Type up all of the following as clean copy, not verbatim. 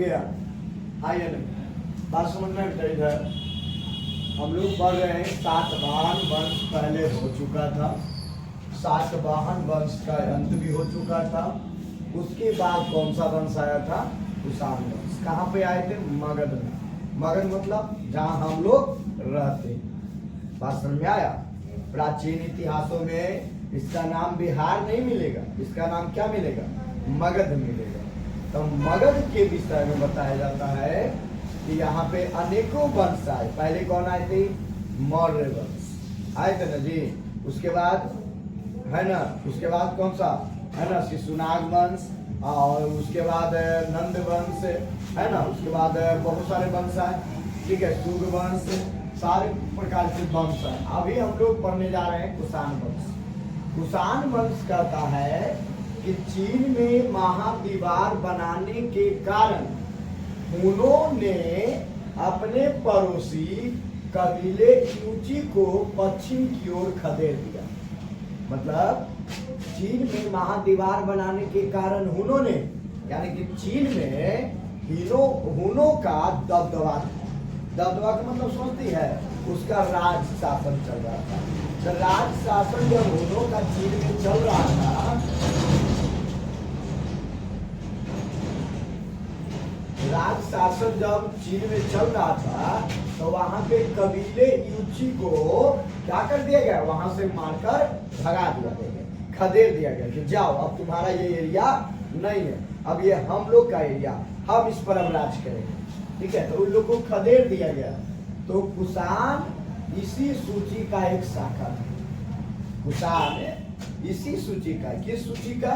गया। आइए बात समझना इधर हम लोग पढ़ रहे हैं सातवाहन वंश पहले हो चुका था, सातवाहन वंश का अंत भी हो चुका था। उसके बाद कौन सा वंश आया था? कुषाण वंश। कहाँ पे आए थे? मगध में। मगध मतलब जहाँ हम लोग रहते। बात समझ में आया? प्राचीन इतिहासों में इसका नाम बिहार नहीं मिलेगा, इसका नाम क्या मिलेगा? मगध मिलेगा। तो मगध के विषय में बताया जाता है कि यहाँ पे अनेकों वंश आए। पहले कौन आए थे? मौर्य वंश आए थे ना जी। उसके बाद है ना, उसके बाद कौन सा है ना? शिशुनाग वंश, और उसके बाद नंद वंश है ना। उसके बाद बहुत सारे वंश आए, ठीक है, सूर्य वंश, सारे प्रकार के वंश हैं। अभी हम लोग पढ़ने जा रहे हैं कुषाण वंश। कुषाण वंश कहता है कि चीन में महाद्वीपार बनाने के कारण उन्होंने अपने पड़ोसी कबीले यूची को पश्चिम की ओर खदेड़ दिया। मतलब चीन में महाद्वीपार बनाने के कारण उन्होंने, यानी कि चीन में हुनों का दबदबा का मतलब समझती है, उसका राज शासन चल रहा था। तो राज शासन जब हुनों का चीन में चल रहा था, राज शासन जब चीन में चल रहा था तो वहां पे कबीले यूची को क्या कर दिया गया? वहां से मारकर भगा दिया गया, खदेड़ दिया गया कि जाओ, अब तुम्हारा ये एरिया नहीं है, अब ये हम लोग का एरिया, हम इस पर अब राज करेंगे, ठीक है। तो उन लोग को खदेड़ दिया गया। तो कुषाण इसी सूची का एक शाखा था। कुषाण इसी सूची का, किस सूची का?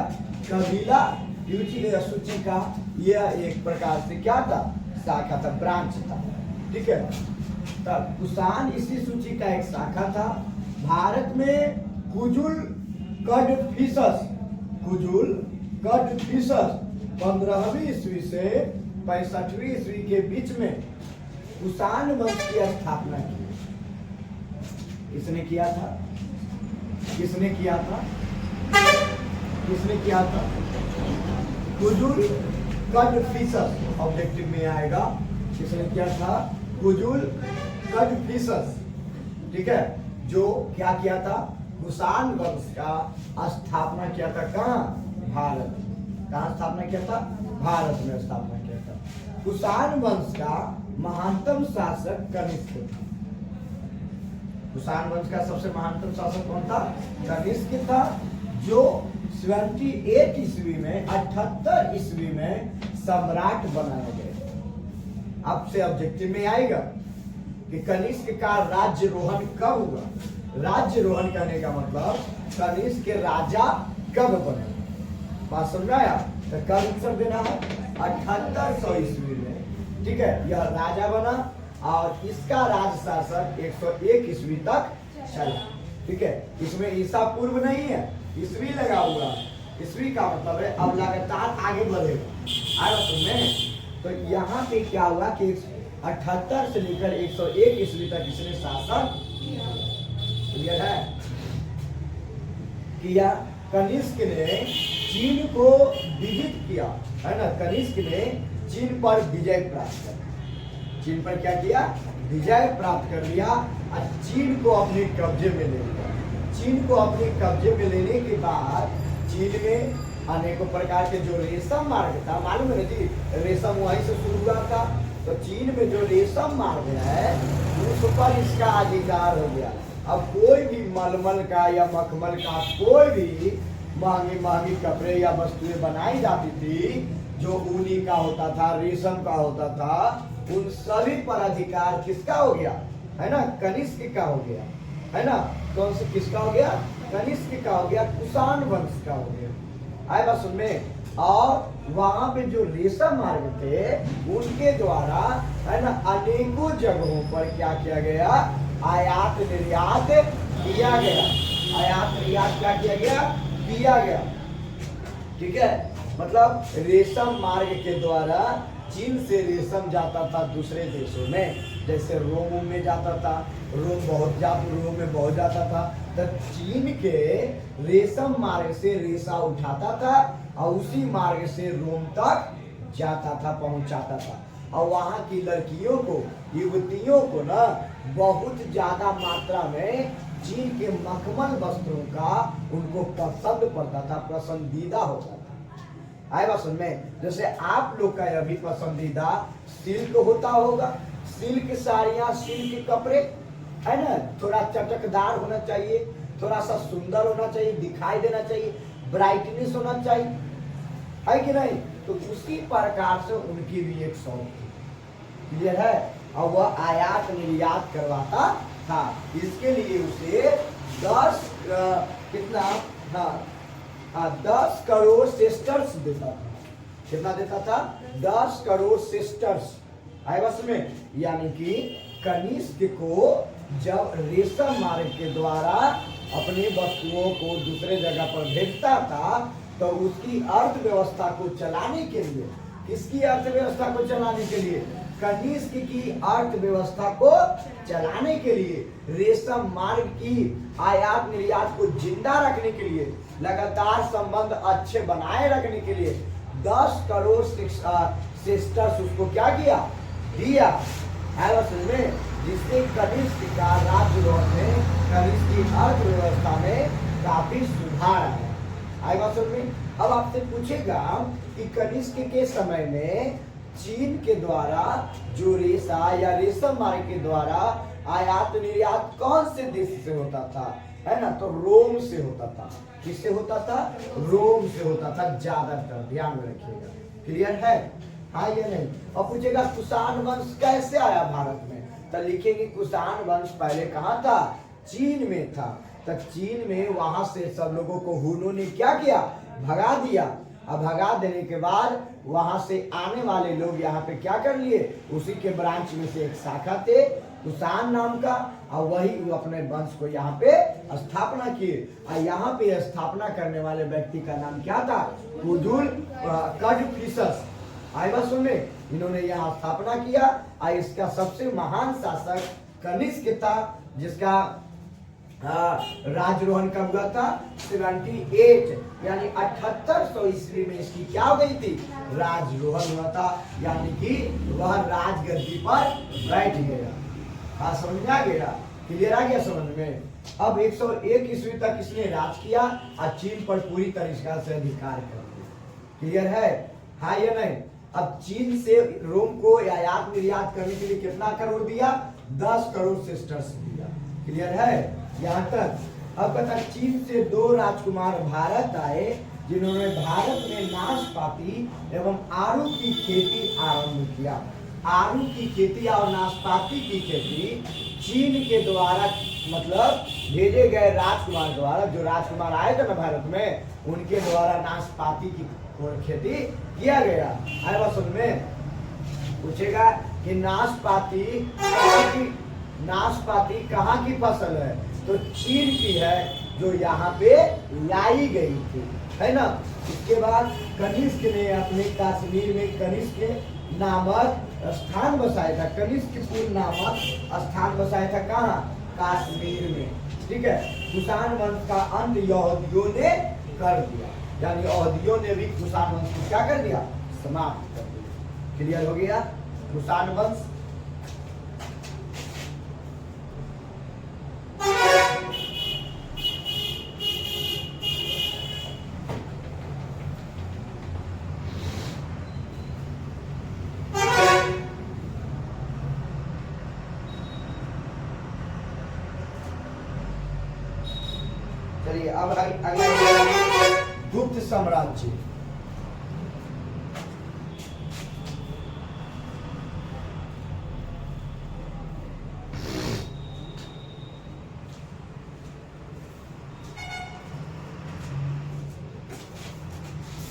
कबीला यूची सूची का यह एक प्रकार से क्या था? शाखा था, ब्रांच था, ठीक है। तब कुषाण इसी सूची का एक शाखा था। भारत में कुजुल कडफिसस 15वीं ईस्वी से 65वीं ईस्वी के बीच में कुषाण वंश की स्थापना की। किसने किया था? किसने किया था? किसने किया था? कुजुल कडफिसस ऑब्जेक्टिव में आएगा। किसने किया था? कुजुल कडफिसस, ठीक है। जो क्या किया था? कुषाण वंश का स्थापना किया था। कहाँ? भारत। कहाँ स्थापना किया था? भारत में स्थापना किया था। कुषाण वंश का महानतम शासक कनिष्क था। कुषाण वंश का सबसे महानतम शासक कौन था? कनिष्क था, जो 78 ईस्वी में 78 ईस्वी में सम्राट बनाया गया। अब से ऑब्जेक्टिव में आएगा कि कनिष्क का राज्यरोहण कब हुआ। राज्यरोहण करने का मतलब कनिष्क के राजा कब बने। बात समझ में आया? तो कब उत्तर देना है? 7800 ईस्वी में, ठीक है, यह राजा बना और इसका राज शासक 101 ईस्वी तक चला, ठीक है। इसमें ईसा पूर्व नहीं है, ईस्वी लगा हुआ। ईस्वी का मतलब है अब लगातार आगे बढ़ेगा। आया तुमने? तो यहाँ पे क्या हुआ कि 78 से लेकर 101 ईस्वी तक इसने शासन क्लियर है किया। कनिष्क ने चीन को विजित किया, है ना। कनिष्क ने चीन पर विजय प्राप्त किया। चीन पर क्या किया? विजय प्राप्त कर लिया और चीन को अपने कब्जे में ले लिया। चीन को अपने कब्जे में लेने के बाद चीन में अनेकों प्रकार के जो रेशम मार्ग था, मालूम है जी, रेशम वहीं से शुरू हुआ था। तो चीन में जो रेशम मार्ग है उस पर इसका अधिकार हो गया। अब कोई भी मलमल का या मखमल का कोई भी महंगी महंगी कपड़े या वस्तुएं बनाई जाती थी जो ऊनी का होता था, रेशम का होता था, उन सभी पर अधिकार किसका हो गया? है ना, कनिष्क का हो गया, है ना। कौन से किसका हो गया? कनिष्क का हो गया, कुषाण वंश का हो गया। आए बात सुन में। और वहां पे जो रेशम मार्ग थे उनके द्वारा, है ना, अनेकों जगहों पर क्या किया गया? आयात निर्यात किया गया। आयात निर्यात क्या किया गया? किया गया, ठीक है। मतलब रेशम मार्ग के द्वारा चीन से रेशम जाता था दूसरे देशों में, जैसे रोम में जाता था, रोम में बहुत जाता था। तो चीन के रेशम मार्ग से रेशा उठाता था और उसी मार्ग से रोम तक जाता था, पहुंचाता था। और वहां की लड़कियों को, युवतियों को ना बहुत ज्यादा मात्रा में चीन के मखमल वस्त्रों का उनको पसंद पड़ता था, पसंदीदा होता था। आए बात समझ में? जैसे आप लोग का अभी पसंदीदा सिल्क होता होगा, सिल्क साड़ियाँ, सिल्क कपड़े, है ना, थोड़ा चटकदार होना चाहिए, थोड़ा सा सुंदर होना चाहिए, दिखाई देना चाहिए, ब्राइटनेस होना चाहिए, है कि नहीं? तो उसी प्रकार से उनकी भी एक शौक थी, क्लियर है? और वह आयात निर्यात करवाता था। इसके लिए उसे 10 कितना, हाँ 10 करोड़ सेस्टर्स देता था। कितना देता था? 10 करोड़ सेस्टर्स। आए बस में, यानी कि कनिष्क को जब रेशम मार्ग के द्वारा अपनी वस्तुओं को दूसरे जगह पर भेजता था, तो उसकी अर्थव्यवस्था को चलाने के लिए, किसकी अर्थव्यवस्था को चलाने के लिए? कनिष्क की अर्थव्यवस्था को चलाने के लिए, रेशम मार्ग की आयात निर्यात को जिंदा रखने के लिए, लगातार संबंध अच्छे बनाए रखने के लिए 10 करोड़ सिस्टर्स उसको क्या किया? दिया। में जिससे कनिष्क का राज्यरोहण में, कनिष्क की अर्थव्यवस्था में काफी सुधार आया। आई बात समझ में? अब आपसे पूछेगा कि कनिष्क के समय में चीन के द्वारा जो रेशा या रेशम मार्ग के द्वारा आयात निर्यात कौन से देश से होता था? है ना, तो रोम से होता था। किससे होता था? रोम से होता था ज्यादातर, ध्यान में रखिएगा। क्लियर है? हाँ या नहीं? और पूछेगा कुषाण वंश कैसे आया भारत में? तो लिखेंगे कुषाण वंश पहले कहाँ था? चीन में था। तब चीन में वहां से सब लोगों को हुनों ने क्या किया? भगा दिया। अब भगा देने के बाद वहां से आने वाले लोग यहाँ पे क्या कर लिए? उसी के ब्रांच में से एक शाखा थे कुषाण नाम का, और वही वो अपने वंश को यहाँ पे स्थापना किए। और यहाँ पे स्थापना करने वाले व्यक्ति का नाम क्या था? कुदुल कड़फिसस। आई बात सुन में, इन्होंने यहाँ स्थापना किया। और इसका सबसे महान शासक कनिष्क था, जिसका राजरोहण कब हुआ था? 78 यानी 7800 ईस्वी में इसकी क्या हो गई थी? राजरोहण हुआ था, यानी कि वह राजगद्दी पर बैठ गया। हाँ, समझ में आ गया? क्लियर आ गया समझ में? अब 101 ईस्वी तक इसने राज किया और चीन पर पूरी तरीका से अधिकार कर दिया। क्लियर है? हाँ या नहीं? अब चीन से रोम को आयात निर्यात करने के लिए कितना करोड़ दिया? 10 करोड़ सेस्टर्स दिया। क्लियर है यहाँ तक? अब कहता चीन से 2 राजकुमार भारत आए, जिन्होंने भारत में नाशपाती एवं आड़ू की खेती आरंभ किया। आड़ू की खेती और नाशपाती की खेती चीन के द्वारा, मतलब भेजे गए राजकुमार द्वारा, जो राजकुमार आए थे ना भारत में, उनके द्वारा नाशपाती की खेती किया गया। आए बात समझ में? पूछेगा कि नाशपाती कहाँ की फसल है? तो चीन की है, जो यहाँ पे लाई गई थी, है ना। इसके बाद कनिष्क ने अपने कश्मीर में कनिष्क नामक स्थान बसाया था। कनिष्कपुर नामक स्थान बसाया था। कहाँ? कश्मीर में। ठीक है। कुषाण वंश का अंत यहूदियों ने कर दिया, यानी यहूदियों ने भी कुषाण वंश को क्या कर दिया? समाप्त कर दिया। क्लियर हो गया? कुषाण वंश अब अगला गुप्त साम्राज्य।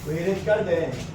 तो कर दें।